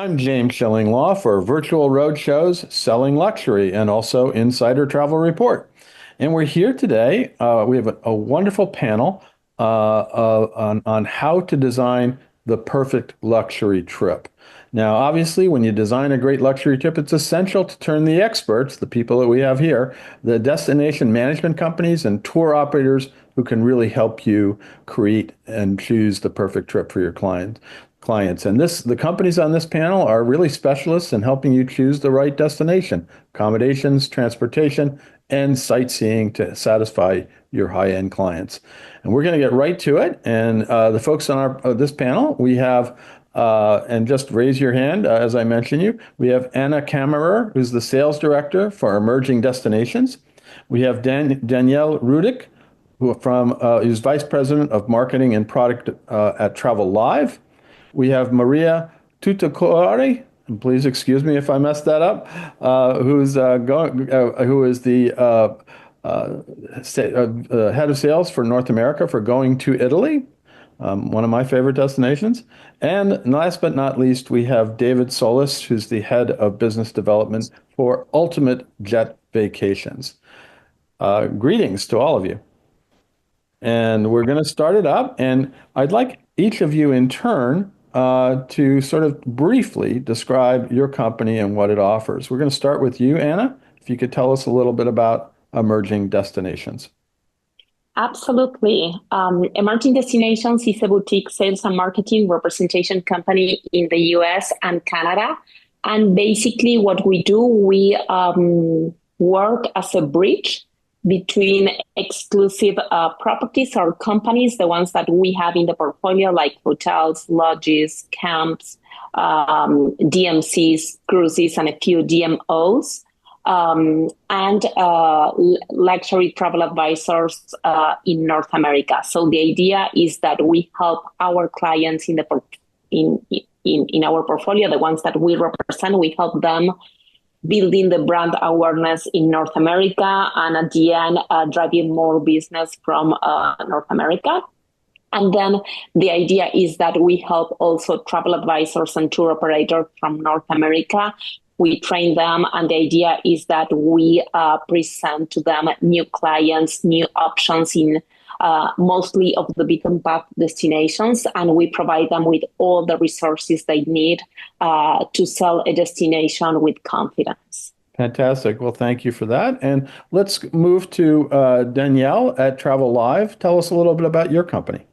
I'm James Shillinglaw for Virtual Roadshows, Selling Luxury, and also Insider Travel Report. And we're here today. We have a wonderful panel on how to design the perfect luxury trip. Now, obviously, when you design a great luxury trip, it's essential to turn the experts, the people that we have here, the destination management companies and tour operators who can really help you create and choose the perfect trip for your clients. And the companies on this panel are really specialists in helping you choose the right destination, accommodations, transportation, and sightseeing to satisfy your high-end clients. And we're going to get right to it. And the folks on this panel, we have, and just raise your hand as I mention you, we have Anna Kammerer, who's the sales director for emerging destinations. We have Danielle Rudic, who's vice president of marketing and product at TraveLive. We have Maria.tuttocuore, and please excuse me if I messed that up, who is the head of sales for North America for Going to Italy, one of my favorite destinations. And last but not least, we have David Solis, who's the head of business development for Ultimate Jet Vacations. Greetings to all of you. And we're going to start it up. And I'd like each of you in turn to sort of briefly describe your company and what it offers. We're going to start with you, Anna. If you could tell us a little bit about emerging destinations. Absolutely. Emerging Destinations is a boutique sales and marketing representation company in the US and Canada. And basically what we do, we work as a bridge between exclusive properties or companies, the ones that we have in the portfolio, like hotels, lodges, camps, DMCs, cruises, and a few DMOs, and luxury travel advisors in North America. So the idea is that we help our clients in our portfolio, the ones that we represent, we help them building the brand awareness in North America, and at the end, driving more business from North America. And then the idea is that we help also travel advisors and tour operators from North America. We train them, and the idea is that we present to them new clients, new options in mostly of the beaten path destinations, and we provide them with all the resources they need to sell a destination with confidence. Fantastic. Well, thank you for that. And let's move to Danielle at TraveLive. Tell us a little bit about your company.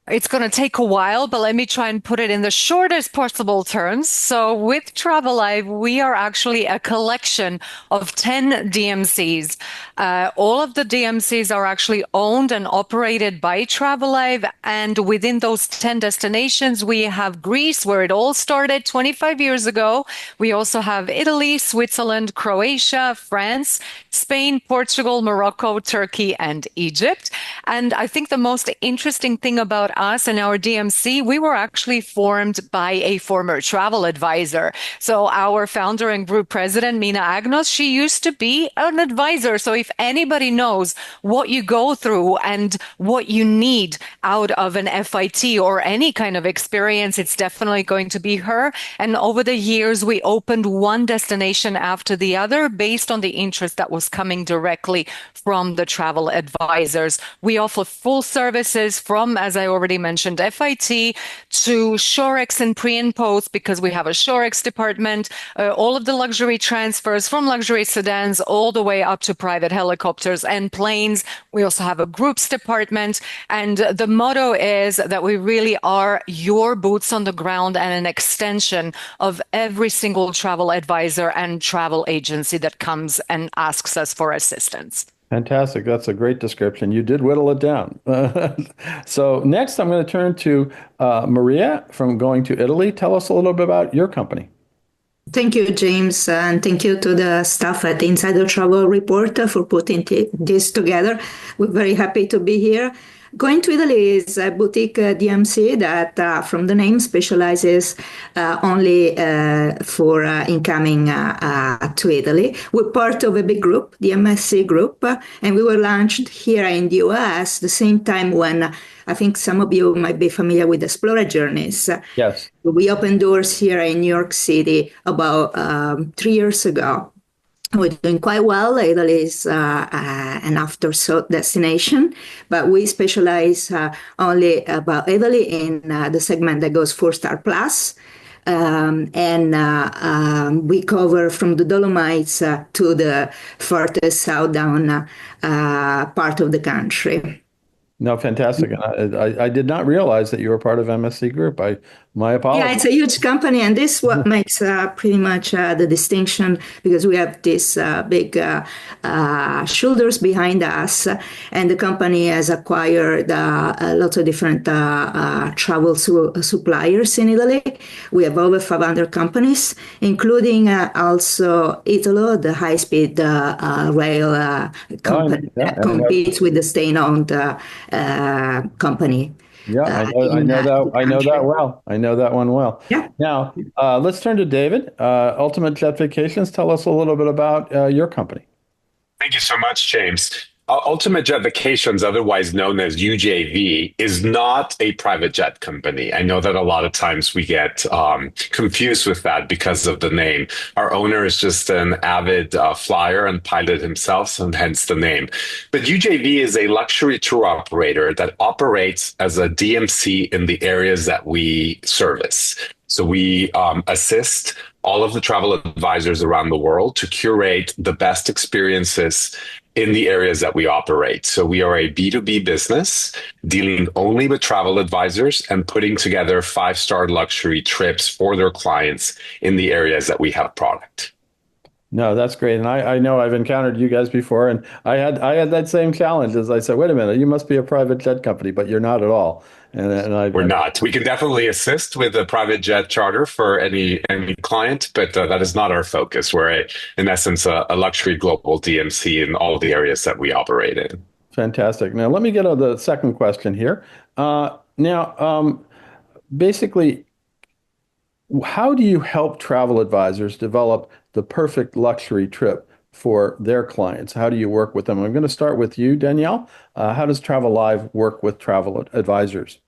It's going to take a while, but let me try and put it in the shortest possible terms. So with TraveLive, we are actually a collection of 10 DMCs. All of the DMCs are actually owned and operated by TraveLive. And within those 10 destinations, we have Greece, where it all started 25 years ago. We also have Italy, Switzerland, Croatia, France, Spain, Portugal, Morocco, Turkey, and Egypt. And I think the most interesting thing about us and our DMC, we were actually formed by a former travel advisor. So our founder and group president, Mina Agnos, she used to be an advisor. So if anybody knows what you go through and what you need out of an FIT or any kind of experience, it's definitely going to be her. And over the years, we opened one destination after the other based on the interest that was coming directly from the travel advisors. We offer full services from, as I already mentioned, FIT to Shorex and pre and post, because we have a Shorex department, all of the luxury transfers from luxury sedans all the way up to private helicopters and planes. We also have a groups department. And the motto is that we really are your boots on the ground and an extension of every single travel advisor and travel agency that comes and asks us for assistance. Fantastic. That's a great description. You did whittle it down. So next, I'm going to turn to Maria from Going to Italy. Tell us a little bit about your company. Thank you, James, and thank you to the staff at Insider Travel Report for putting this together. We're very happy to be here. Going to Italy is a boutique DMC that, from the name, specializes only for incoming to Italy. We're part of a big group, the MSC group, and we were launched here in the US the same time when I think some of you might be familiar with Explorer Journeys. Yes. We opened doors here in New York City about 3 years ago. We're doing quite well. Italy is an after-thought destination, but we specialize only about Italy in the segment that goes 4-star plus. We cover from the Dolomites to the farthest south down part of the country. No, fantastic. I did not realize that you were part of MSC Group. My apologies. Yeah, it's a huge company, and this is what makes pretty much the distinction, because we have these big shoulders behind us, and the company has acquired lots of different travel suppliers in Italy. We have over 500 companies, including also Italo, the high-speed rail company that competes with the state-owned company. Yeah, I know that. I know that well. I know that one well. Yeah. Now, let's turn to David. Ultimate Jet Vacations. Tell us a little bit about your company. Thank you so much, James. Ultimate Jet Vacations, otherwise known as UJV, is not a private jet company. I know that a lot of times we get confused with that because of the name. Our owner is just an avid flyer and pilot himself, and hence the name. But UJV is a luxury tour operator that operates as a DMC in the areas that we service. So we assist all of the travel advisors around the world to curate the best experiences in the areas that we operate. So we are a B2B business dealing only with travel advisors and putting together 5-star luxury trips for their clients in the areas that we have product. No, that's great. And I know I've encountered you guys before, and I had that same challenge as I said, wait a minute, you must be a private jet company, but you're not at all. We're not. We can definitely assist with a private jet charter for any client, but that is not our focus. We're, in essence, a luxury global DMC in all the areas that we operate in. Fantastic. Now, let me get to the second question here. Basically, how do you help travel advisors develop the perfect luxury trip for their clients? How do you work with them? I'm going to start with you, Danielle. How does TraveLive work with travel advisors?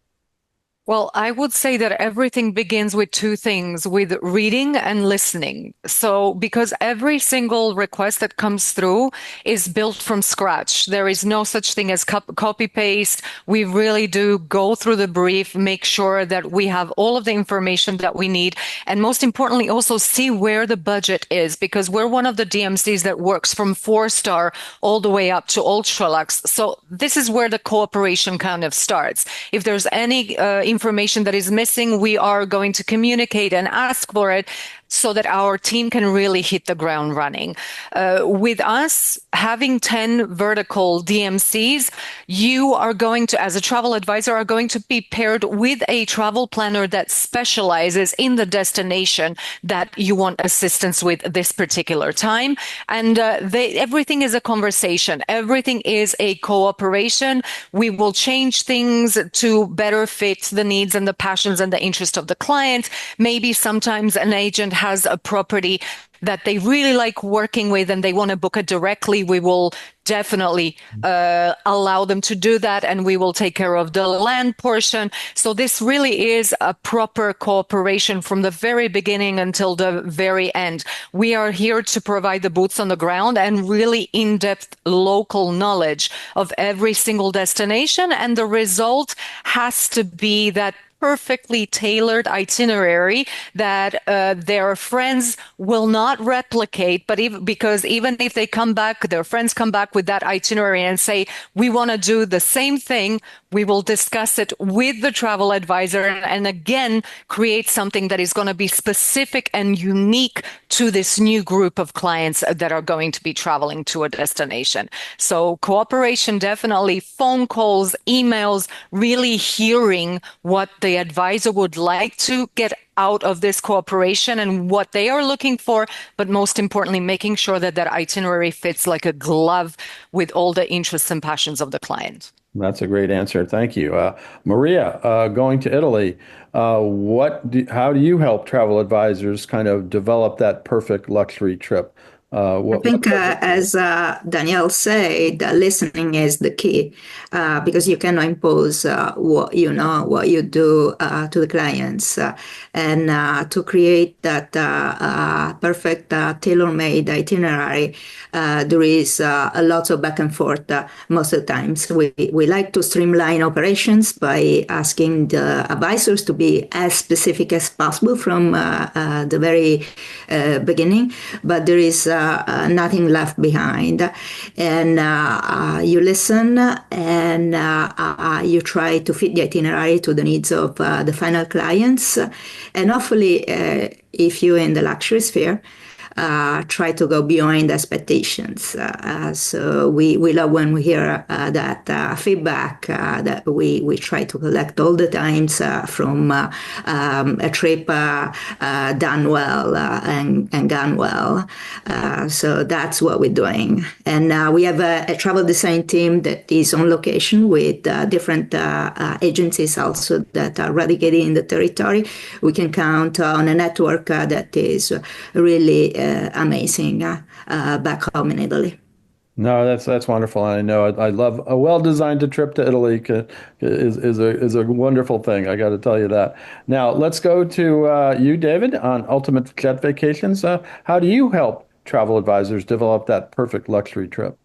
Well, I would say that everything begins with two things, with reading and listening. So, because every single request that comes through is built from scratch. There is no such thing as copy paste. We really do go through the brief, make sure that we have all of the information that we need. And most importantly, also see where the budget is, because we're one of the DMCs that works from 4-star all the way up to ultra lux. So this is where the cooperation kind of starts. If there's any information that is missing, we are going to communicate and ask for it so that our team can really hit the ground running. With us having 10 vertical DMCs, you are going to, as a travel advisor, are going to be paired with a travel planner that specializes in the destination that you want assistance with this particular time. And everything is a conversation. Everything is a cooperation. We will change things to better fit the needs and the passions and the interest of the client. Maybe sometimes an agent has a property that they really like working with and they want to book it directly. We will definitely allow them to do that, and we will take care of the land portion. So this really is a proper cooperation from the very beginning until the very end. We are here to provide the boots on the ground and really in-depth local knowledge of every single destination, and the result has to be that perfectly tailored itinerary that their friends will not replicate, but because even if they come back, their friends come back with that itinerary and say, we want to do the same thing, we will discuss it with the travel advisor and again, create something that is going to be specific and unique to this new group of clients that are going to be traveling to a destination. So cooperation, definitely, phone calls, emails, really hearing what the advisor would like to get out of this cooperation and what they are looking for, but most importantly, making sure that that itinerary fits like a glove with all the interests and passions of the client. That's a great answer. Thank you. Maria, going to Italy, how do you help travel advisors kind of develop that perfect luxury trip? I What think, as Danielle said, listening is the key because you cannot impose what you know, what you do to the clients. And to create that perfect tailor-made itinerary, there is a lot of back and forth most of the times. We like to streamline operations by asking the advisors to be as specific as possible from the very beginning, but there is nothing left behind. And you listen and you try to fit the itinerary to the needs of the final clients. And hopefully, if you're in the luxury sphere, try to go beyond expectations. So we love when we hear that feedback that we try to collect all the times from a trip done well and gone well. So that's what we're doing. And we have a travel design team that is on location with different agencies also that are radicated in the territory. We can count on a network that is really amazing back home in Italy. No, that's wonderful. I know I love a well-designed trip to Italy is a wonderful thing. I got to tell you that. Now let's go to you, David, on Ultimate Jet Vacations. How do you help travel advisors develop that perfect luxury trip?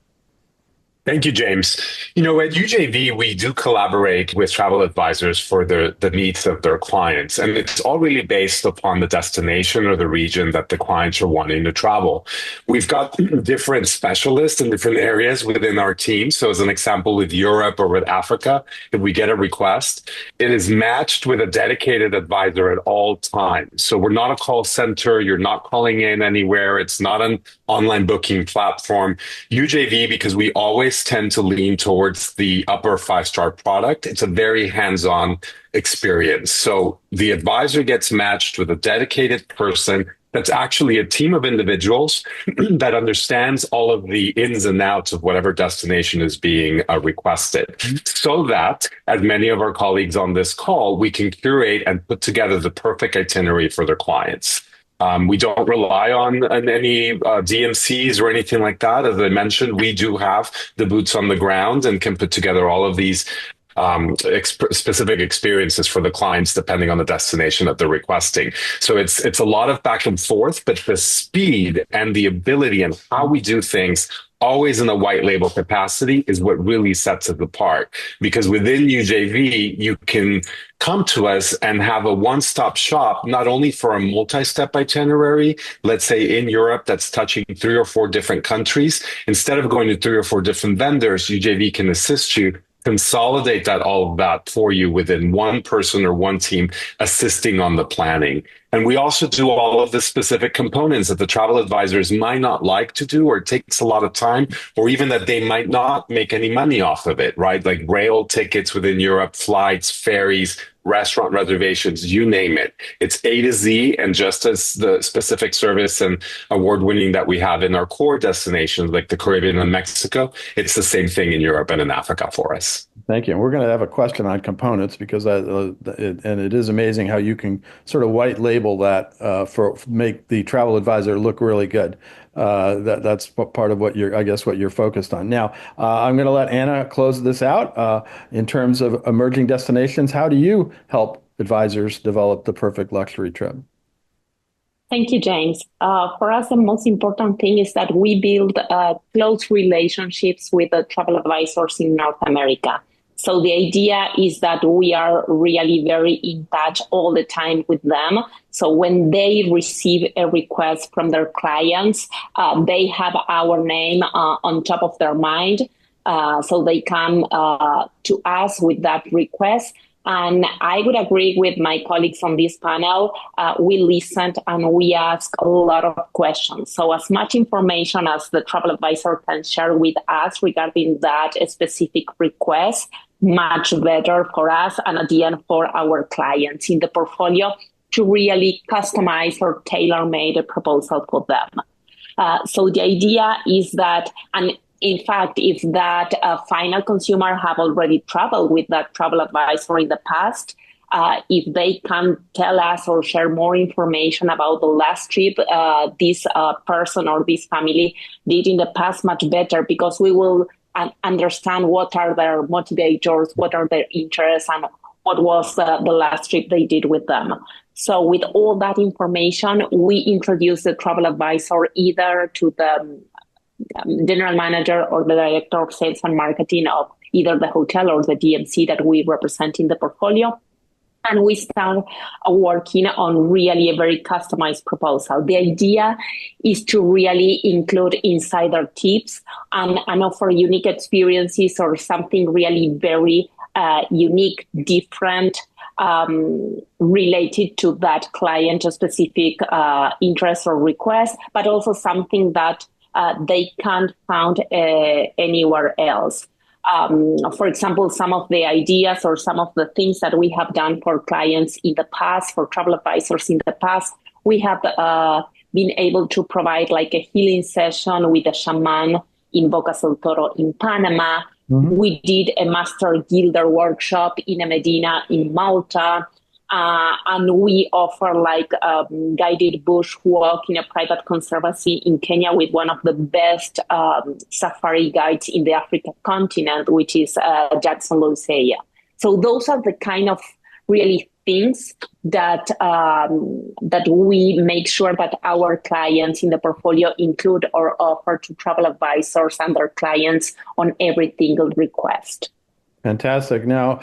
Thank you, James. At UJV, we do collaborate with travel advisors for the needs of their clients. And it's all really based upon the destination or the region that the clients are wanting to travel. We've got different specialists in different areas within our team. So as an example, with Europe or with Africa, if we get a request, it is matched with a dedicated advisor at all times. So we're not a call center. You're not calling in anywhere. It's not an online booking platform. UJV, because we always tend to lean towards the upper five-star product. It's a very hands-on experience. So the advisor gets matched with a dedicated person that's actually a team of individuals that understands all of the ins and outs of whatever destination is being requested. So that, as many of our colleagues on this call, we can curate and put together the perfect itinerary for their clients. We don't rely on any DMCs or anything like that. As I mentioned, we do have the boots on the ground and can put together all of these specific experiences for the clients depending on the destination that they're requesting. So it's a lot of back and forth, but the speed and the ability and how we do things always in a white label capacity is what really sets it apart. Because within UJV, you can come to us and have a one-stop shop, not only for a multi-step itinerary, let's say in Europe, that's touching 3 or 4 different countries. Instead of going to 3 or 4 different vendors, UJV can assist you consolidate all of that for you within one person or one team assisting on the planning. And we also do all of the specific components that the travel advisors might not like to do, or it takes a lot of time, or even that they might not make any money off of it, right? Like rail tickets within Europe, flights, ferries, restaurant reservations, you name it. It's A to Z, and just as the specific service and award-winning that we have in our core destinations like the Caribbean and Mexico, it's the same thing in Europe and in Africa for us. Thank you. And we're going to have a question on components because it is amazing how you can sort of white label that for make the travel advisor look really good. That's part of what you're focused on. Now, I'm going to let Anna close this out. In terms of emerging destinations, how do you help advisors develop the perfect luxury trip? Thank you, James. For us, the most important thing is that we build close relationships with the travel advisors in North America. So the idea is that we are really very in touch all the time with them. So when they receive a request from their clients, they have our name on top of their mind. So they come to us with that request. And I would agree with my colleagues on this panel. We listened and we asked a lot of questions. So as much information as the travel advisor can share with us regarding that specific request, much better for us and at the end for our clients in the portfolio to really customize or tailor-made a proposal for them. So the idea is that, and In fact, if that final consumer have already traveled with that travel advisor in the past, if they can tell us or share more information about the last trip this person or this family did in the past, much better, because we will understand what are their motivators, what are their interests, and what was the last trip they did with them. So with all that information, we introduce the travel advisor either to the general manager or the director of sales and marketing of either the hotel or the DMC that we represent in the portfolio. And we start working on really a very customized proposal. The idea is to really include insider tips and offer unique experiences or something really very unique, different, related to that client-specific interest or request, but also something that they can't find anywhere else. For example, some of the ideas or some of the things that we have done for clients in the past, for travel advisors in the past, we have been able to provide like a healing session with a shaman in Bocas del Toro in Panama. Mm-hmm. We did a master gilder workshop in a Medina in Malta. And we offer like a guided bush walk in a private conservancy in Kenya with one of the best safari guides in the African continent, which is Jackson Lousea. So those are the kind of really things that that we make sure that our clients in the portfolio include or offer to travel advisors and their clients on every single request. Fantastic. Now,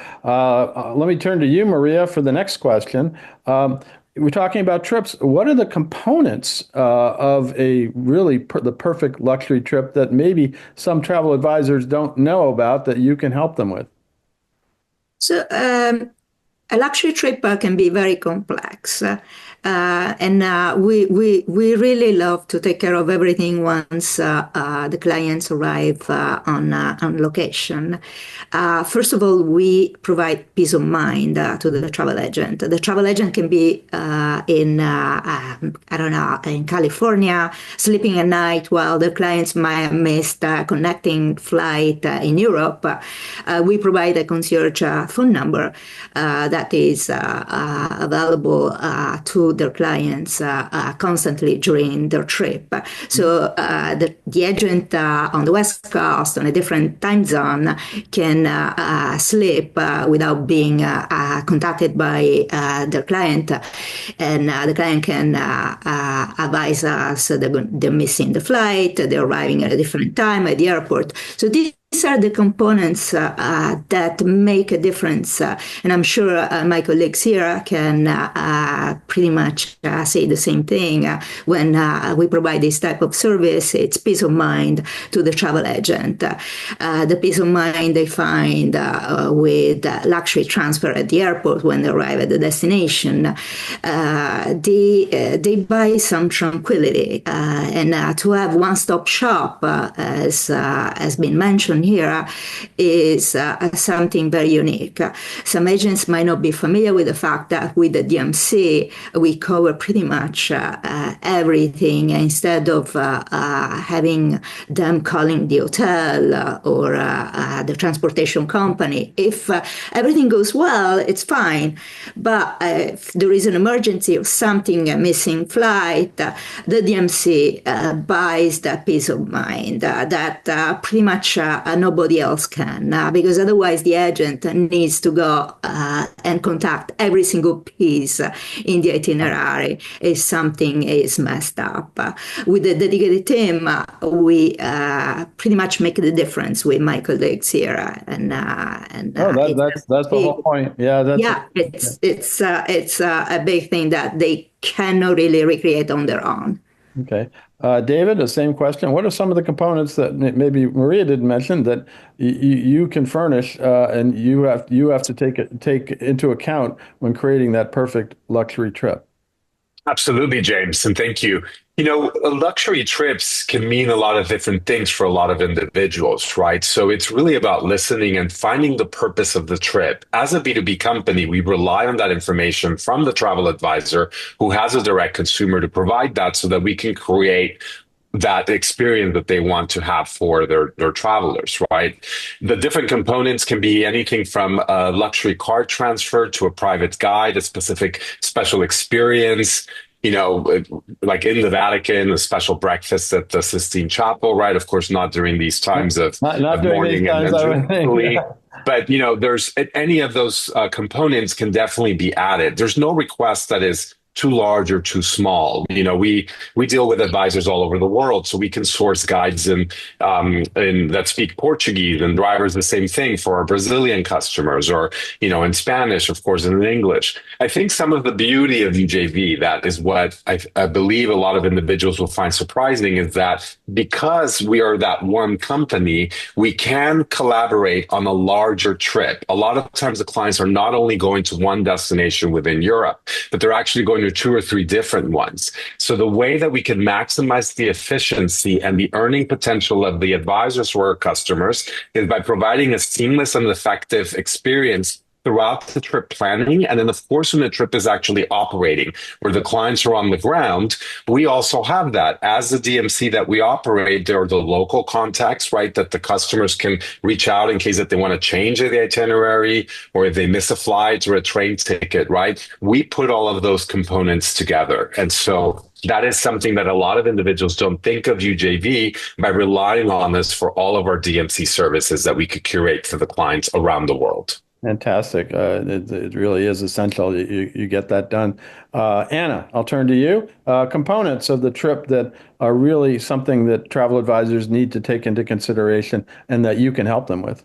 let me turn to you, Maria, for the next question. We're talking about trips. What are the components of a really the perfect luxury trip that maybe some travel advisors don't know about that you can help them with? So a luxury trip can be very complex. And we really love to take care of everything once the clients arrive on location. First of all, we provide peace of mind to the travel agent. The travel agent can be in California, sleeping at night while the clients might have missed a connecting flight in Europe. We provide a concierge phone number that is available to their clients constantly during their trip. So the agent on the West Coast on a different time zone can sleep without being contacted by their client, and the client can advise us that they're missing the flight, they're arriving at a different time at the airport. So these are the components that make a difference. And I'm sure my colleagues here can pretty much say the same thing. When we provide this type of service, it's peace of mind to the travel agent. The peace of mind they find with luxury transfer at the airport when they arrive at the destination. They buy some tranquility. And to have one-stop shop, as has been mentioned here, is something very unique. Some agents might not be familiar with the fact that with the DMC, we cover pretty much everything instead of having them calling the hotel or the transportation company. If everything goes well, it's fine. But if there is an emergency or something, a missing flight, the DMC buys that peace of mind that pretty much nobody else can, because otherwise the agent needs to go and contact every single piece in the itinerary if something is messed up. With the dedicated team, we pretty much make the difference with my colleagues here. And that's the whole point. Yeah, it's a big thing that they cannot really recreate on their own. Okay. David, the same question. What are some of the components that maybe Maria didn't mention that you can furnish and you have to take into account when creating that perfect luxury trip? Absolutely, James, and thank you. You know, luxury trips can mean a lot of different things for a lot of individuals, right? So it's really about listening and finding the purpose of the trip. As a B2B company, we rely on that information from the travel advisor who has a direct consumer to provide that so that we can create that experience that they want to have for their travelers, right? The different components can be anything from a luxury car transfer to a private guide, a specific special experience, you know, like in the Vatican, a special breakfast at the Sistine Chapel, right? Of course, not during these times Not of during these mourning and times, I would think. Jubilee. But, you know, there's any of those components can definitely be added. There's no request that is too large or too small. You know, we deal with advisors all over the world, so we can source guides in that speak Portuguese and drivers the same thing for our Brazilian customers, or you know, in Spanish, of course, and in English. I think some of the beauty of UJV, that is what I believe a lot of individuals will find surprising, is that because we are that one company, we can collaborate on a larger trip. A lot of times, the clients are not only going to one destination within Europe, but they're actually going to two or three different ones. So the way that we can maximize the efficiency and the earning potential of the advisors for our customers is by providing a seamless and effective experience throughout the trip planning. And then, of course, when the trip is actually operating, where the clients are on the ground, we also have that. As the DMC that we operate, there are the local contacts, right, that the customers can reach out in case that they want to change the itinerary or if they miss a flight or a train ticket, right? We put all of those components together. And so that is something that a lot of individuals don't think of UJV by relying on us for all of our DMC services that we could curate for the clients around the world. Fantastic. It really is essential you get that done. Anna, I'll turn to you. Components of the trip that are really something that travel advisors need to take into consideration and that you can help them with.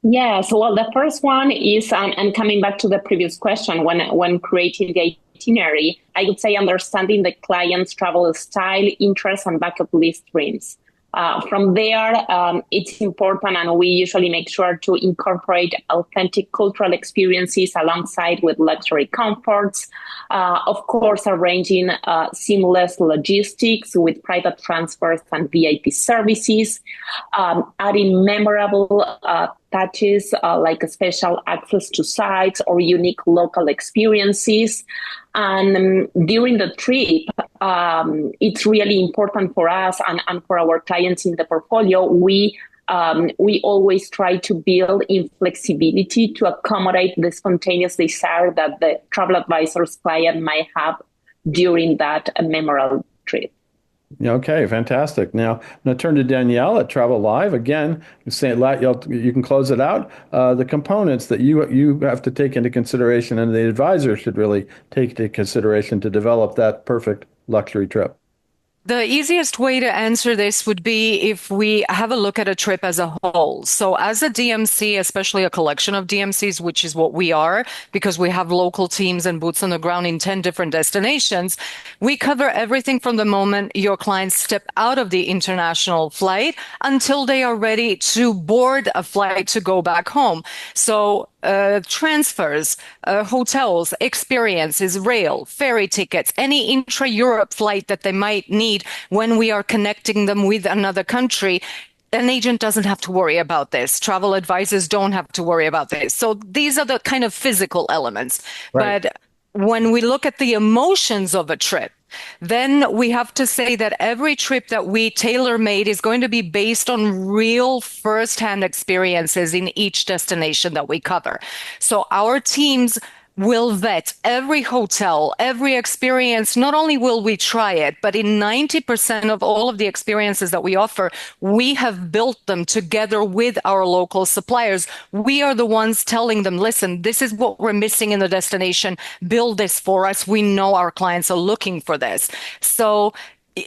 Yeah, so well, the first one is, and coming back to the previous question, when creating the itinerary, I would say understanding the client's travel style, interests, and bucket list dreams. From there, it's important, and we usually make sure to incorporate authentic cultural experiences alongside with luxury comforts. Of course, arranging seamless logistics with private transfers and VIP services, adding memorable touches like special access to sites or unique local experiences. And during the trip, it's really important for us and for our clients in the portfolio. We always try to build in flexibility to accommodate the spontaneous desire that the travel advisor's client might have during that memorable trip. Okay, fantastic. Now, I'm going to turn to Danielle at TraveLive. Again, you can close it out. The components that you have to take into consideration and the advisor should really take into consideration to develop that perfect luxury trip. The easiest way to answer this would be if we have a look at a trip as a whole. So as a DMC, especially a collection of DMCs, which is what we are, because we have local teams and boots on the ground in 10 different destinations, we cover everything from the moment your clients step out of the international flight until they are ready to board a flight to go back home. So transfers, hotels, experiences, rail, ferry tickets, any intra-Europe flight that they might need when we are connecting them with another country. An agent doesn't have to worry about this. Travel advisors don't have to worry about this. So these are the kind of physical elements. Right. But when we look at the emotions of a trip, then we have to say that every trip that we tailor-made is going to be based on real first-hand experiences in each destination that we cover. So our teams will vet every hotel, every experience. Not only will we try it, but in 90% of all of the experiences that we offer, we have built them together with our local suppliers. We are the ones telling them, listen, this is what we're missing in the destination. Build this for us. We know our clients are looking for this. So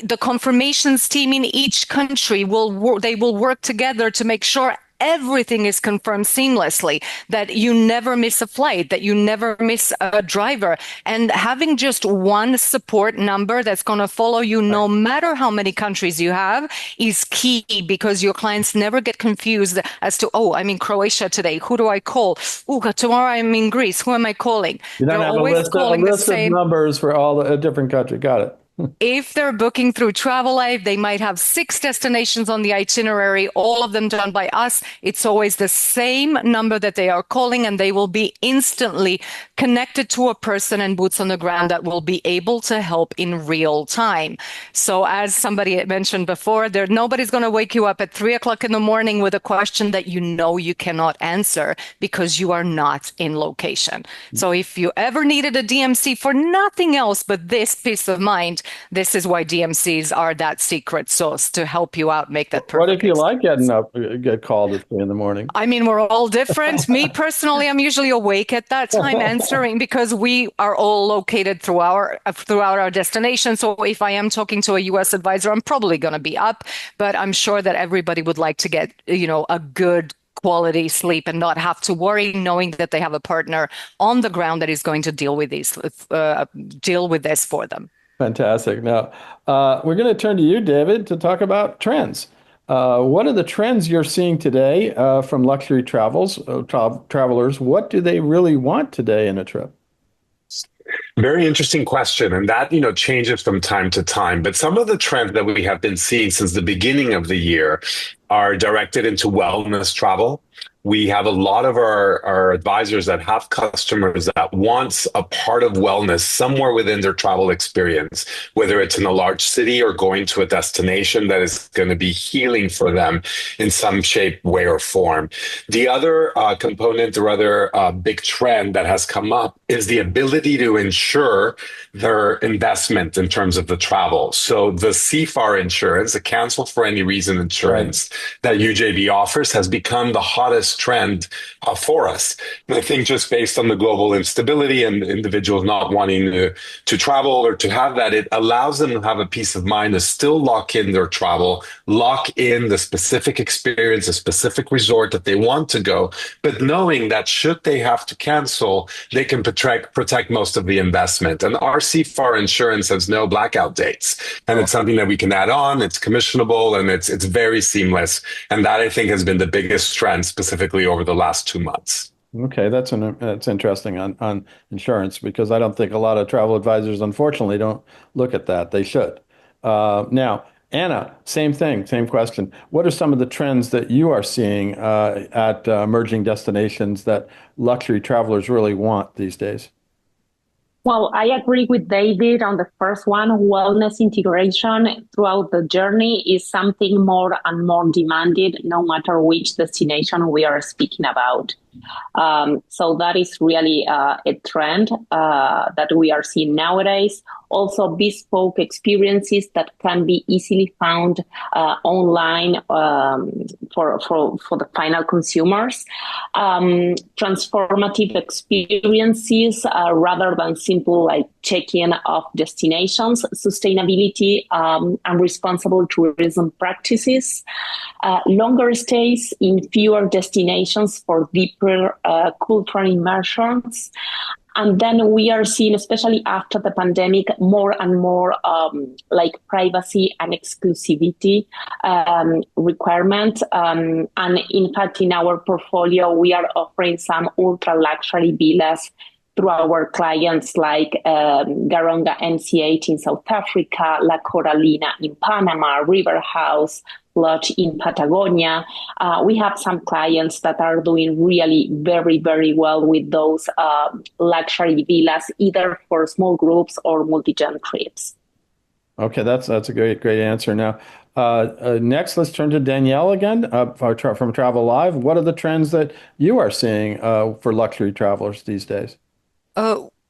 the confirmations team in each country will work together to make sure everything is confirmed seamlessly, that you never miss a flight, that you never miss a driver. And having just one support number that's going to follow you no matter how many countries you have is key, because your clients never get confused as to, oh, I'm in Croatia today. Who do I call? Oh, tomorrow I'm in Greece. Who am I calling? You don't have a list of numbers for all the different countries. Got it. If they're booking through TraveLive, they might have 6 destinations on the itinerary, all of them done by us. It's always the same number that they are calling, and they will be instantly connected to a person and boots on the ground that will be able to help in real time. So as somebody mentioned before, nobody's going to wake you up at 3 o'clock in the morning with a question that you know you cannot answer because you are not in location. So if you ever needed a DMC for nothing else but this peace of mind, this is why DMCs are that secret sauce to help you out, make that perfect. What if you like getting up, get called at 3 in the morning? I mean, we're all different. Me personally, I'm usually awake at that time answering because we are all located throughout our destination. So if I am talking to a US advisor, I'm probably going to be up, but I'm sure that everybody would like to get, a good quality sleep and not have to worry knowing that they have a partner on the ground that is going to deal with this for them. Fantastic. Now, we're going to turn to you, David, to talk about trends. What are the trends you're seeing today from luxury travelers? What do they really want today in a trip? Very interesting question. And that, changes from time to time. But some of the trends that we have been seeing since the beginning of the year are directed into wellness travel. We have a lot of our advisors that have customers that want a part of wellness somewhere within their travel experience, whether it's in a large city or going to a destination that is going to be healing for them in some shape, way, or form. The other component or other big trend that has come up is the ability to insure their investment in terms of the travel. So the CFAR insurance, the cancel for any reason insurance that UJV offers, has become the hottest trend for us. And I think just based on the global instability and individuals not wanting to travel or to have that, it allows them to have a peace of mind to still lock in their travel, lock in the specific experience, a specific resort that they want to go, but knowing that should they have to cancel, they can protect most of the investment. And our CFAR insurance has no blackout dates. And it's something that we can add on. It's commissionable and it's very seamless. And that, I think, has been the biggest trend specifically over the last 2 months. Okay, that's interesting on insurance, because I don't think a lot of travel advisors, unfortunately, don't look at that. They should. Now, Anna, same thing, same question. What are some of the trends that you are seeing at emerging destinations that luxury travelers really want these days? Well, I agree with David on the first one. Wellness integration throughout the journey is something more and more demanded, no matter which destination we are speaking about. So that is really a trend that we are seeing nowadays. Also, bespoke experiences that can be easily found online for the final consumers. Transformative experiences rather than simple like check-in of destinations, sustainability and responsible tourism practices, longer stays in fewer destinations for deeper cultural immersions. And then we are seeing, especially after the pandemic, more and more like privacy and exclusivity requirements. And in fact, in our portfolio, we are offering some ultra luxury villas through our clients like Garonga MC8 in South Africa, La Coralina in Panama, River House Lodge in Patagonia. We have some clients that are doing really very, very well with those luxury villas, either for small groups or multi-gen trips. Okay, that's a great answer. Now, next, let's turn to Danielle again from TraveLive. What are the trends that you are seeing for luxury travelers these days?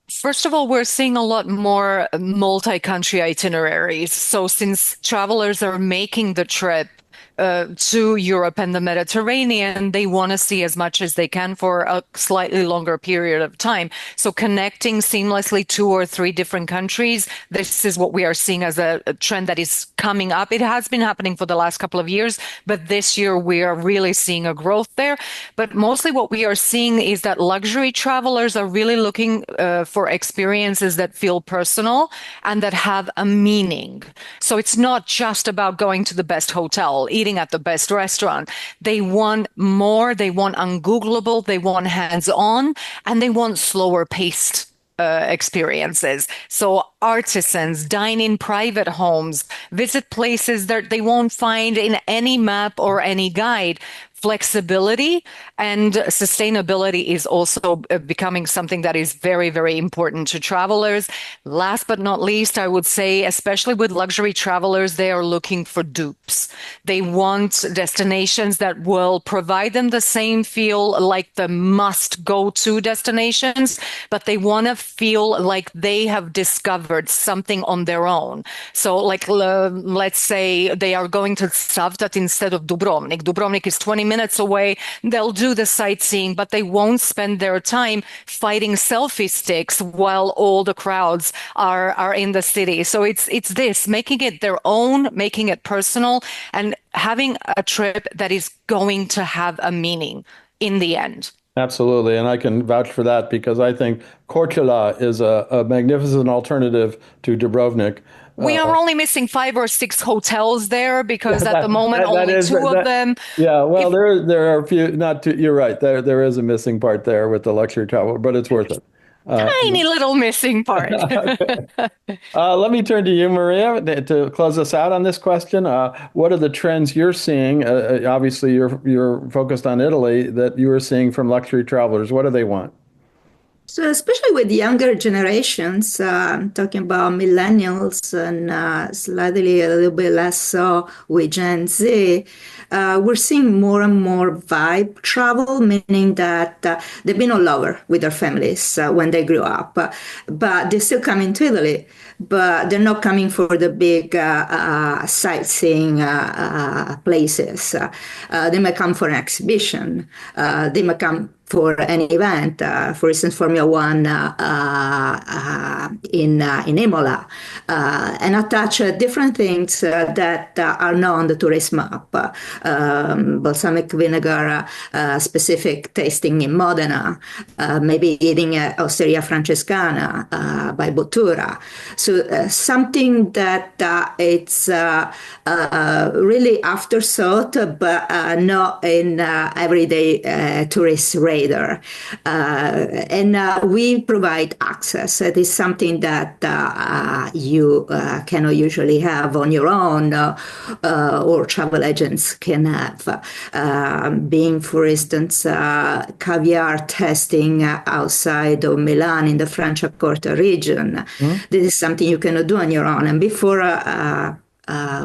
First of all, we're seeing a lot more multi-country itineraries. So since travelers are making the trip to Europe and the Mediterranean, they want to see as much as they can for a slightly longer period of time. So connecting seamlessly 2 or 3 different countries, this is what we are seeing as a trend that is coming up. It has been happening for the last couple of years, but this year we are really seeing a growth there. But mostly what we are seeing is that luxury travelers are really looking for experiences that feel personal and that have a meaning. So it's not just about going to the best hotel, eating at the best restaurant. They want more, they want ungoogleable, they want hands-on, and they want slower paced experiences. So artisans dine in private homes, visit places that they won't find in any map or any guide. Flexibility and sustainability is also becoming something that is very, very important to travelers. Last but not least, I would say, especially with luxury travelers, they are looking for dupes. They want destinations that will provide them the same feel like the must go to destinations, but they want to feel like they have discovered something on their own. So, like, let's say they are going to Savtat instead of Dubrovnik. Dubrovnik is 20 minutes away. They'll do the sightseeing, but they won't spend their time fighting selfie sticks while all the crowds are in the city. So it's this, making it their own, making it personal, and having a trip that is going to have a meaning in the end. Absolutely. And I can vouch for that because I think Korčula is a magnificent alternative to Dubrovnik. We are only missing 5 or 6 hotels there because at the moment only is, two of them. Yeah, well, there are a few. Not two, you're right. There is a missing part there with the luxury travel, but it's worth it. Tiny little missing part. Let me turn to you, Maria, to close us out on this question. What are the trends you're seeing? Obviously, you're focused on Italy that you are seeing from luxury travelers. What do they want? So, especially with younger generations, talking about millennials and slightly a little bit less so with Gen Z, we're seeing more and more vibe travel, meaning that they've been all over with their families when they grew up, but they still come into Italy, but they're not coming for the big sightseeing places. They might come for an exhibition. They might come for an event, for instance, Formula One in Imola, and attach different things that are not on the tourist map. Balsamic vinegar, specific tasting in Modena, maybe eating at Osteria Francescana by Bottura. So something that it's really afterthought, but not in everyday tourist radar. And we provide access. It is something that you cannot usually have on your own, or travel agents can have. Being, for instance, caviar testing outside of Milan in the Franciacorta region. Mm-hmm. This is something you cannot do on your own. And before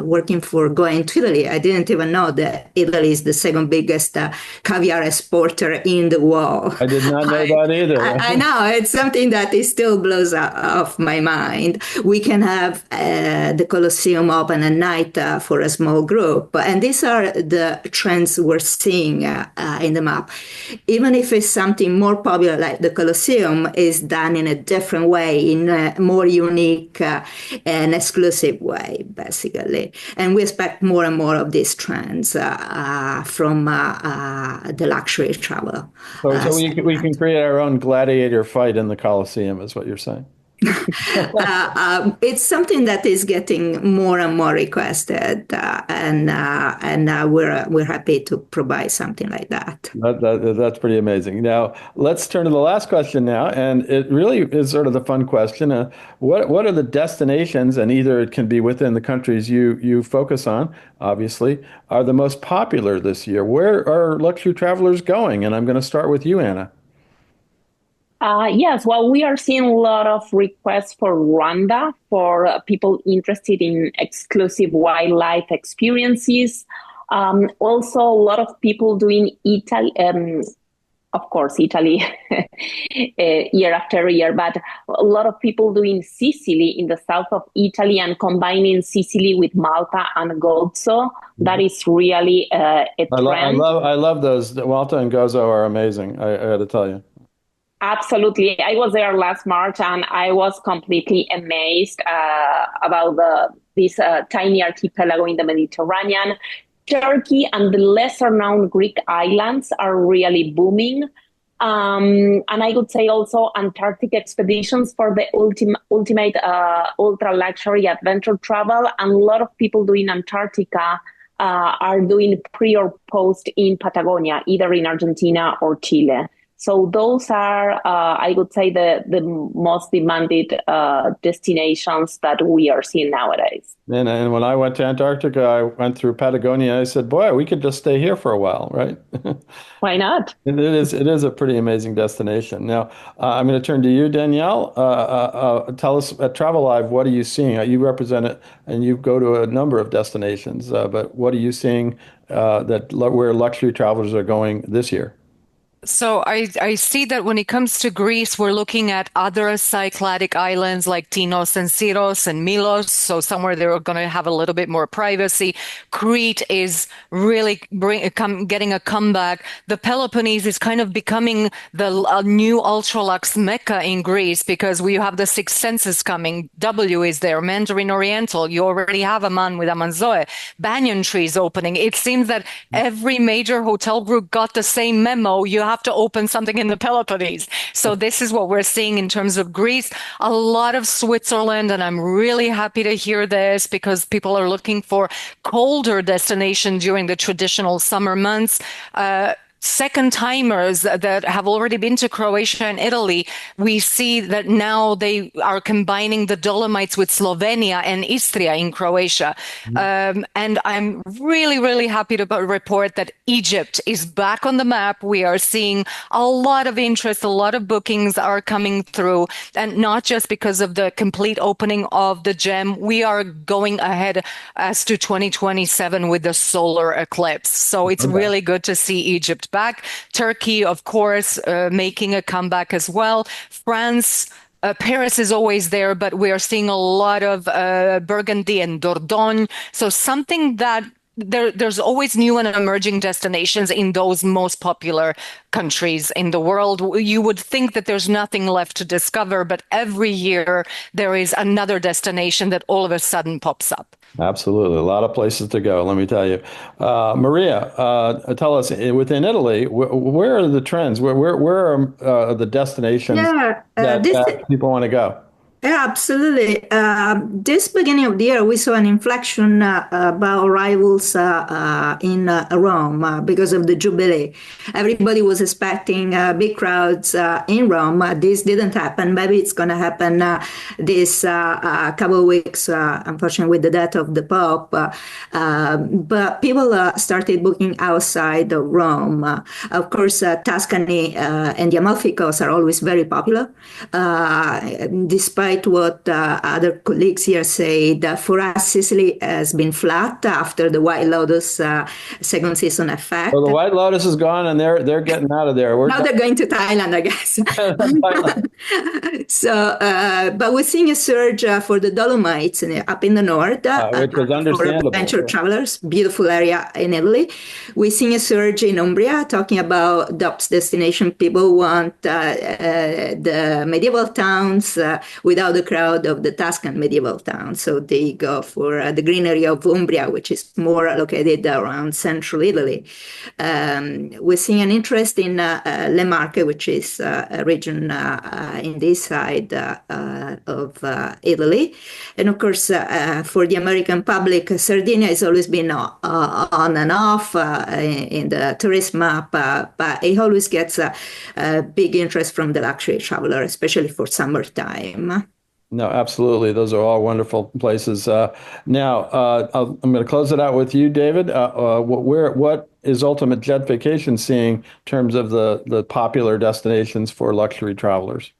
working for going to Italy, I didn't even know that Italy is the second biggest caviar exporter in the world. I did not know that either. I know, it's something that it still blows off my mind. We can have the Colosseum open at night for a small group. And these are the trends we're seeing in the map. Even if it's something more popular like the Colosseum, is done in a different way, in a more unique and exclusive way, basically. And we expect more and more of these trends from the luxury travel. So we can create our own gladiator fight in the Colosseum, is what you're saying. It's something that is getting more and more requested, and we're happy to provide something like that. That's pretty amazing. Now let's turn to the last question now, and it really is sort of the fun question. What are the destinations, and either it can be within the countries you focus on, obviously, are the most popular this year? Where are luxury travelers going? And I'm going to start with you, Anna. Yes, well, we are seeing a lot of requests for Rwanda for people interested in exclusive wildlife experiences. Also, a lot of people doing Italy, of course, Italy year after year, but a lot of people doing Sicily in the south of Italy and combining Sicily with Malta and Gozo. That is really a trend. I love those. Malta and Gozo are amazing, I got to tell you. Absolutely. I was there last March and I was completely amazed about this tiny archipelago in the Mediterranean. Turkey and the lesser known Greek islands are really booming. And I would say also Antarctic expeditions for the ultimate ultra luxury adventure travel. And a lot of people doing Antarctica are doing pre or post in Patagonia, either in Argentina or Chile. So those are, I would say, the most demanded destinations that we are seeing nowadays. And when I went to Antarctica, I went through Patagonia. And I said, "Boy, we could just stay here for a while, right?" Why not? It is a pretty amazing destination. Now, I'm going to turn to you, Danielle. Tell us at TraveLive, what are you seeing? You represent it, and you go to a number of destinations. But what are you seeing where luxury travelers are going this year? So I see that when it comes to Greece, we're looking at other Cycladic islands like Tinos and Syros and Milos. So somewhere they're going to have a little bit more privacy. Crete is really getting a comeback. The Peloponnese is kind of becoming the new ultra-luxe Mecca in Greece because we have the Six Senses coming. W is there, Mandarin Oriental. You already have Amman with Amanzoe. Banyan trees opening. It seems that every major hotel group got the same memo. You have to open something in the Peloponnese. So this is what we're seeing in terms of Greece. A lot of Switzerland, and I'm really happy to hear this because people are looking for colder destinations during the traditional summer months. Second timers that have already been to Croatia and Italy, we see that now they are combining the Dolomites with Slovenia and Istria in Croatia. And I'm really, really happy to report that Egypt is back on the map. We are seeing a lot of interest, a lot of bookings are coming through, and not just because of the complete opening of the gem. We are going ahead as to 2027 with the solar eclipse. So it's really good to see Egypt back. Turkey, of course, making a comeback as well. France, Paris is always there, but we are seeing a lot of Burgundy and Dordogne. So something that there's always new and emerging destinations in those most popular countries in the world. You would think that there's nothing left to discover, but every year there is another destination that all of a sudden pops up. Absolutely. A lot of places to go, let me tell you. Maria, tell us, within Italy, where are the trends? Where are the destinations that people want to go? Yeah, absolutely. This beginning of the year, we saw an inflection about arrivals in Rome because of the Jubilee. Everybody was expecting big crowds in Rome. This didn't happen. Maybe it's going to happen this couple of weeks, unfortunately, with the death of the Pope. But people started booking outside of Rome. Of course, Tuscany and the Amalfi Coast are always very popular, despite what other colleagues here say, that for us, Sicily has been flat after the White Lotus second season effect. So the White Lotus is gone, and they're getting out of there. Now they're going to Thailand, I guess. So, but we're seeing a surge for the Dolomites up in the north, which is understandable for adventure travelers. Beautiful area in Italy. We're seeing a surge in Umbria, talking about DOPS destination. People want the medieval towns without the crowd of the Tuscan medieval towns. So they go for the greenery of Umbria, which is more located around central Italy. We're seeing an interest in Le Marche, which is a region in this side of Italy. And of course, for the American public, Sardinia has always been on and off in the tourist map, but it always gets a big interest from the luxury traveler, especially for summertime. No, absolutely. Those are all wonderful places. Now, I'm going to close it out with you, David. What is Ultimate Jet Vacation seeing in terms of the popular destinations for luxury travelers?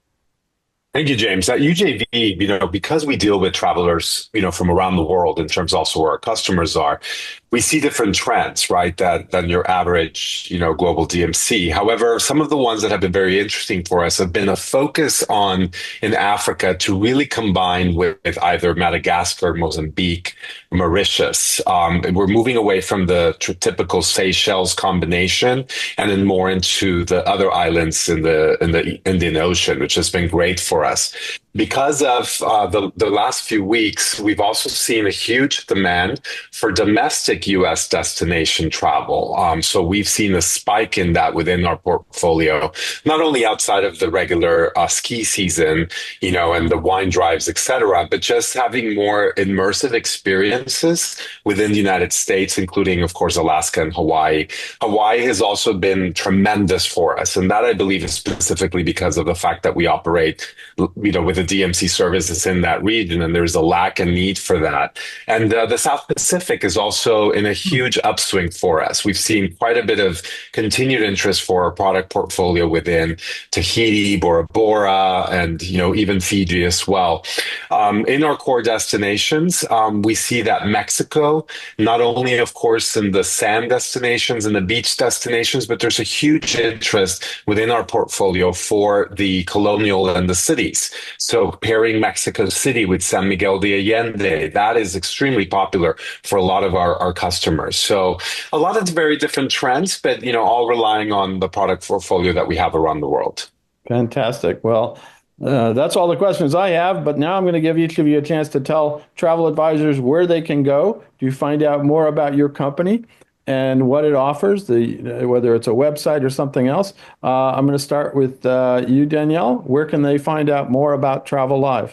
Thank you, James. At UJV, because we deal with travelers, from around the world in terms also where our customers are, we see different trends, right, than your average, global DMC. However, some of the ones that have been very interesting for us have been a focus in Africa to really combine with either Madagascar, Mozambique, Mauritius. And we're moving away from the typical Seychelles combination and then more into the other islands in the Indian Ocean, which has been great for us. Because of the last few weeks, we've also seen a huge demand for domestic U.S. destination travel. So we've seen a spike in that within our portfolio, not only outside of the regular ski season, and the wine drives, etc., but just having more immersive experiences within the United States, including, of course, Alaska and Hawaii. Hawaii has also been tremendous for us, and that I believe is specifically because of the fact that we operate, with the DMC services in that region, and there's a lack and need for that. And the South Pacific is also in a huge upswing for us. We've seen quite a bit of continued interest for our product portfolio within Tahiti, Bora Bora, and even Fiji as well. In our core destinations, we see that Mexico, not only, of course, in the sand destinations and the beach destinations, but there's a huge interest within our portfolio for the colonial and the cities. So pairing Mexico City with San Miguel de Allende, that is extremely popular for a lot of our customers. So a lot of very different trends, but all relying on the product portfolio that we have around the world. Fantastic. Well, that's all the questions I have, but now I'm going to give each of you a chance to tell travel advisors where they can go to find out more about your company and what it offers, whether it's a website or something else. I'm going to start with you, Danielle. Where can they find out more about TraveLive?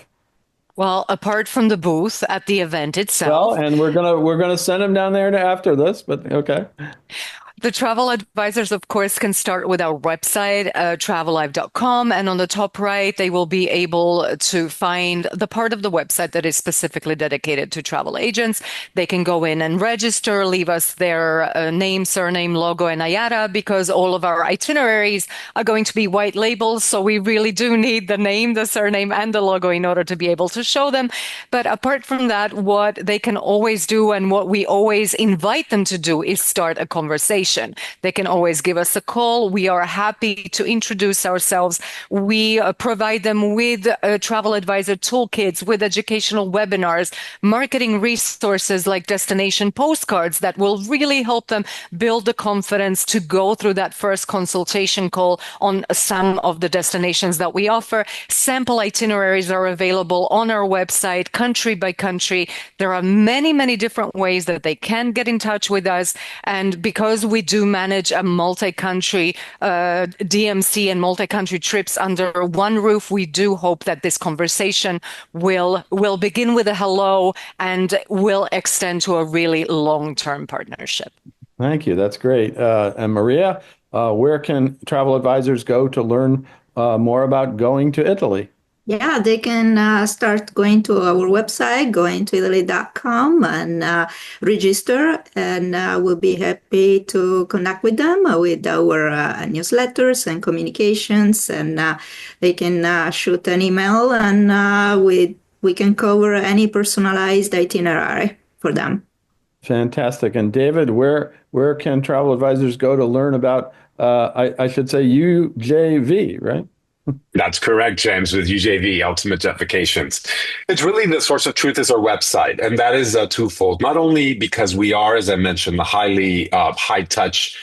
Well, apart from the booth at the event itself. Well, and we're gonna send them down there after this, but okay. The travel advisors, of course, can start with our website, travelive.com. And on the top right, they will be able to find the part of the website that is specifically dedicated to travel agents. They can go in and register, leave us their name, surname, logo, and IATA, because all of our itineraries are going to be white labels. So we really do need the name, the surname, and the logo in order to be able to show them. But apart from that, what they can always do and what we always invite them to do is start a conversation. They can always give us a call. We are happy to introduce ourselves. We provide them with travel advisor toolkits, with educational webinars, marketing resources like destination postcards that will really help them build the confidence to go through that first consultation call on some of the destinations that we offer. Sample itineraries are available on our website, country by country. There are many, many different ways that they can get in touch with us. And because we do manage a multi-country DMC and multi-country trips under one roof, we do hope that this conversation will begin with a hello and will extend to a really long-term partnership. Thank you. That's great. And Maria, where can travel advisors go to learn more about going to Italy? Yeah, they can start going to our website, goingtoitaly.com, and register, and we'll be happy to connect with them with our newsletters and communications, and they can shoot an email, and we can cover any personalized itinerary for them. Fantastic. And David, where can travel advisors go to learn about, I should say, UJV, right? That's correct, James, with UJV, Ultimate Jet Vacations. It's really the source of truth is our website, and that is twofold. Not only because we are, as I mentioned, the high-touch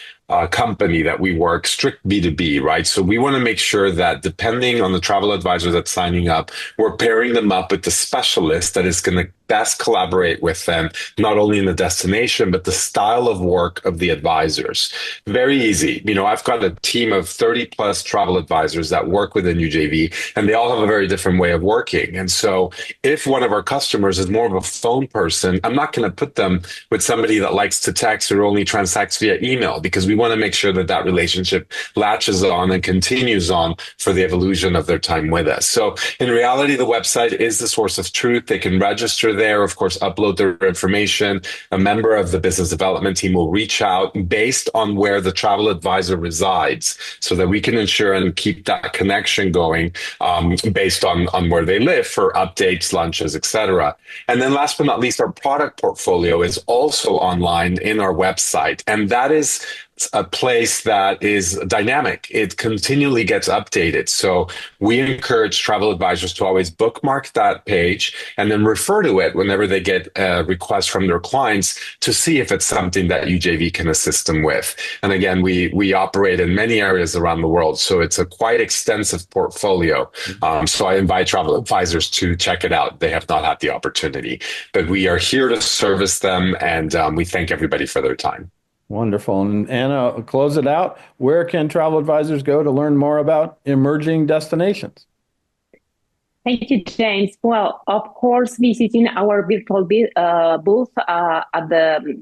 company that we work strict B2B, right? So we want to make sure that depending on the travel advisor that's signing up, we're pairing them up with the specialist that is going to best collaborate with them, not only in the destination, but the style of work of the advisors. Very easy. I've got a team of 30 plus travel advisors that work within UJV, and they all have a very different way of working. And so if one of our customers is more of a phone person, I'm not going to put them with somebody that likes to text or only transacts via email, because we want to make sure that that relationship latches on and continues on for the evolution of their time with us. So in reality, the website is the source of truth. They can register there, of course, upload their information. A member of the business development team will reach out based on where the travel advisor resides, so that we can ensure and keep that connection going based on where they live for updates, lunches, etc. And then last but not least, our product portfolio is also online in our website. And that is a place that is dynamic. It continually gets updated. So we encourage travel advisors to always bookmark that page and then refer to it whenever they get requests from their clients to see if it's something that UJV can assist them with. And again, we operate in many areas around the world, so it's a quite extensive portfolio. So I invite travel advisors to check it out. They have not had the opportunity, but we are here to service them, and we thank everybody for their time. Wonderful. And Anna, close it out. Where can travel advisors go to learn more about emerging destinations? Thank you, James. Well, of course, visiting our virtual booth at the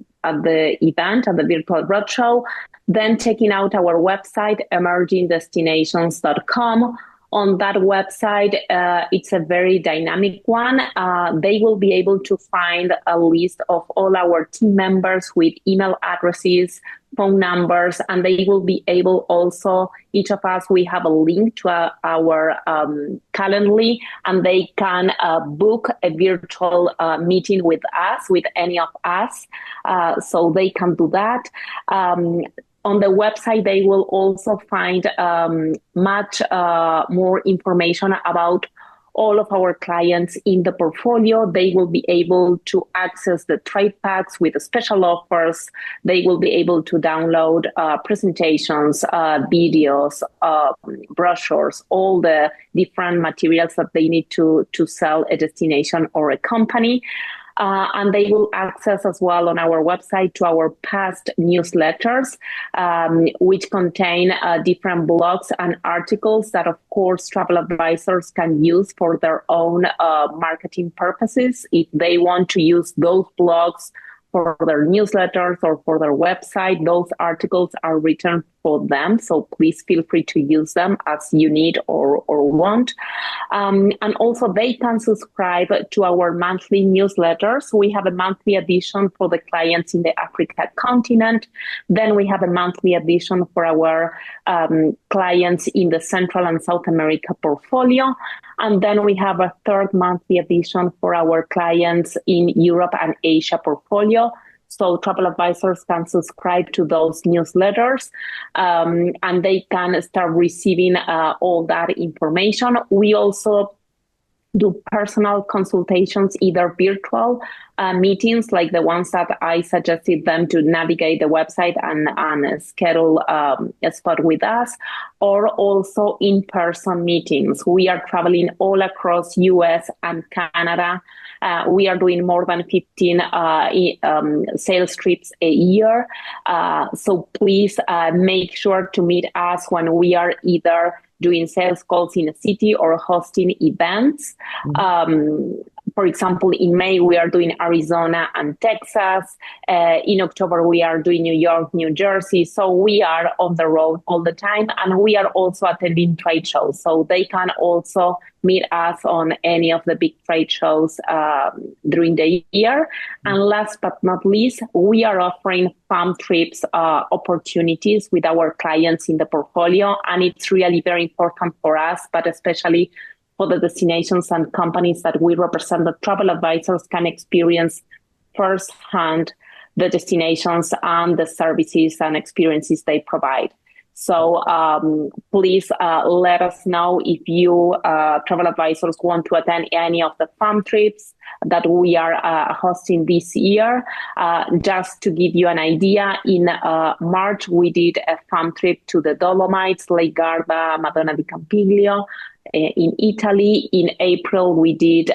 event, at the virtual roadshow, then checking out our website, emergingdestinations.com. On that website, it's a very dynamic one. They will be able to find a list of all our team members with email addresses, phone numbers, and they will be able also, each of us, we have a link to our Calendly, and they can book a virtual meeting with us, with any of us, so they can do that. On the website, they will also find much more information about all of our clients in the portfolio. They will be able to access the trade packs with special offers. They will be able to download presentations, videos, brochures, all the different materials that they need to sell a destination or a company. And they will access as well on our website to our past newsletters, which contain different blogs and articles that, of course, travel advisors can use for their own marketing purposes. If they want to use those blogs for their newsletters or for their website, those articles are written for them. So please feel free to use them as you need or want. And also they can subscribe to our monthly newsletters. We have a monthly edition for the clients in the Africa continent. Then we have a monthly edition for our clients in the Central and South America portfolio. And then we have a third monthly edition for our clients in Europe and Asia portfolio. So travel advisors can subscribe to those newsletters, and they can start receiving all that information. We also do personal consultations, either virtual meetings like the ones that I suggested them to navigate the website and schedule a spot with us, or also in-person meetings. We are traveling all across US and Canada. We are doing more than 15 sales trips a year. So please make sure to meet us when we are either doing sales calls in a city or hosting events. For example, in May, we are doing Arizona and Texas. In October, we are doing New York, New Jersey. So we are on the road all the time. And we are also attending trade shows. So they can also meet us on any of the big trade shows during the year. And last but not least, we are offering farm trips opportunities with our clients in the portfolio. And it's really very important for us, but especially for the destinations and companies that we represent, that travel advisors can experience firsthand the destinations and the services and experiences they provide. So please let us know if you travel advisors want to attend any of the farm trips that we are hosting this year. Just to give you an idea, in March, we did a farm trip to the Dolomites, Lake Garda, Madonna di Campiglio, in Italy. In April, we did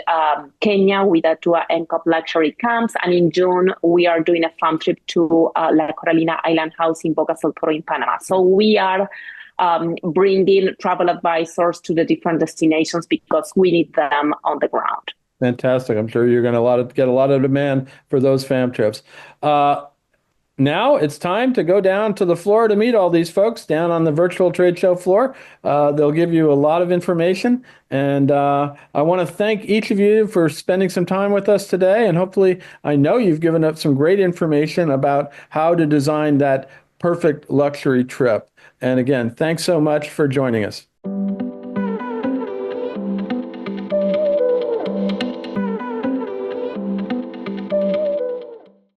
Kenya with a tour and luxury camps. And in June, we are doing a farm trip to La Coralina Island House in Bocas del Toro in Panama. So we are bringing travel advisors to the different destinations because we need them on the ground. Fantastic. I'm sure you're going to get a lot of demand for those fam trips. Now it's time to go down to the floor to meet all these folks down on the virtual trade show floor. They'll give you a lot of information. And I want to thank each of you for spending some time with us today. And hopefully, I know you've given up some great information about how to design that perfect luxury trip. And again, thanks so much for joining us.